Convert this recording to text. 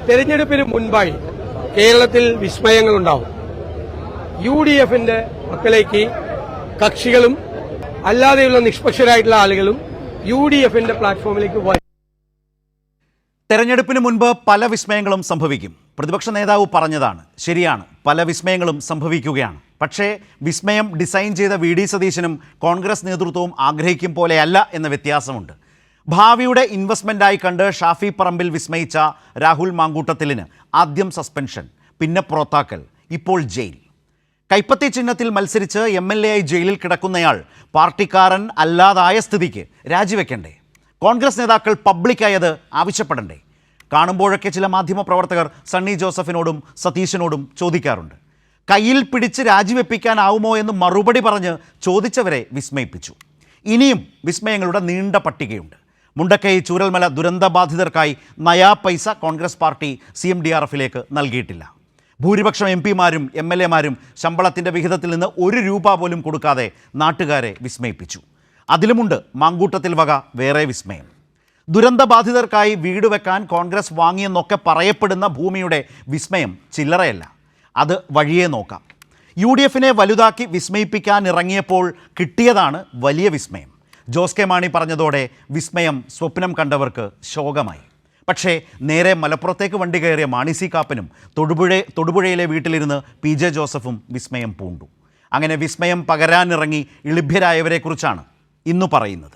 തെരഞ്ഞെടുപ്പിന് മുൻപായി കേരളത്തിൽ വിസ്മയങ്ങളുണ്ടാവും. UDFന്റെ പക്കലേക്ക് കക്ഷികളും അല്ലാതെയുള്ള നിഷ്പക്ഷരായിട്ടുള്ള ആളുകളും UDFന്റെ പ്ലാറ്റ്ഫോമിലേക്ക് വരും. തെരഞ്ഞെടുപ്പിന് മുൻപ് പല വിസ്മയങ്ങളും സംഭവിക്കും. പ്രതിപക്ഷ നേതാവ് പറഞ്ഞതാണ് ശരിയാണ്, പല വിസ്മയങ്ങളും സംഭവിക്കുകയാണ്. പക്ഷേ വിസ്മയം ഡിസൈൻ ചെയ്ത VD സതീശനും കോൺഗ്രസ് നേതൃത്വവും ആഗ്രഹിക്കും പോലെയല്ല എന്ന വ്യത്യാസമുണ്ട്. ഭാവിയുടെ ഇൻവെസ്റ്റ്മെൻറ്റായി കണ്ട് ഷാഫി പറമ്പിൽ വിസ്മയിച്ച രാഹുൽ മാങ്കൂട്ടത്തിലിന് ആദ്യം സസ്പെൻഷൻ, പിന്നെ പുറത്താക്കൽ, ഇപ്പോൾ ജയിൽ. കൈപ്പത്തി ചിഹ്നത്തിൽ മത്സരിച്ച് MLA ആയി ജയിലിൽ കിടക്കുന്നയാൾ പാർട്ടിക്കാരൻ അല്ലാതായ സ്ഥിതിക്ക് രാജിവെക്കണ്ടേ? കോൺഗ്രസ് നേതാക്കൾ പബ്ലിക്കായി അത് ആവശ്യപ്പെടണ്ടേ? കാണുമ്പോഴൊക്കെ ചില മാധ്യമപ്രവർത്തകർ സണ്ണി ജോസഫിനോടും സതീശനോടും ചോദിക്കാറുണ്ട്. കയ്യിൽ പിടിച്ച് രാജിവെപ്പിക്കാനാവുമോ എന്ന് മറുപടി പറഞ്ഞ് ചോദിച്ചവരെ വിസ്മയിപ്പിച്ചു. ഇനിയും വിസ്മയങ്ങളുടെ നീണ്ട പട്ടികയുണ്ട്. മുണ്ടക്കൈ ചൂരൽമല ദുരന്തബാധിതർക്കായി നയാ പൈസ കോൺഗ്രസ് പാർട്ടി CMDRFിലേക്ക് നൽകിയിട്ടില്ല. ഭൂരിപക്ഷം MP-മാരും MLA-മാരും ശമ്പളത്തിൻ്റെ വിഹിതത്തിൽ നിന്ന് 1 രൂപ പോലും കൊടുക്കാതെ നാട്ടുകാരെ വിസ്മയിപ്പിച്ചു. അതിലുമുണ്ട് മാങ്കൂട്ടത്തിൽ വക വേറെ വിസ്മയം. ദുരന്തബാധിതർക്കായി വീട് വെക്കാൻ കോൺഗ്രസ് വാങ്ങിയെന്നൊക്കെ പറയപ്പെടുന്ന ഭൂമിയുടെ വിസ്മയം ചില്ലറയല്ല. അത് വഴിയേ നോക്കാം. UDFനെ വലുതാക്കി വിസ്മയിപ്പിക്കാൻ ഇറങ്ങിയപ്പോൾ കിട്ടിയതാണ് വലിയ വിസ്മയം. ജോസ് കെ മാണി പറഞ്ഞതോടെ വിസ്മയം സ്വപ്നം കണ്ടവർക്ക് ശോകമായി. പക്ഷേ നേരെ മലപ്പുറത്തേക്ക് വണ്ടി കയറിയ മാണി സി കാപ്പനും തൊടുപുഴയിലെ വീട്ടിലിരുന്ന് PJ ജോസഫും വിസ്മയം പൂണ്ടു. അങ്ങനെ വിസ്മയം പകരാനിറങ്ങി ഇളിഭ്യരായവരെക്കുറിച്ചാണ് ഇന്നു പറയുന്നത്.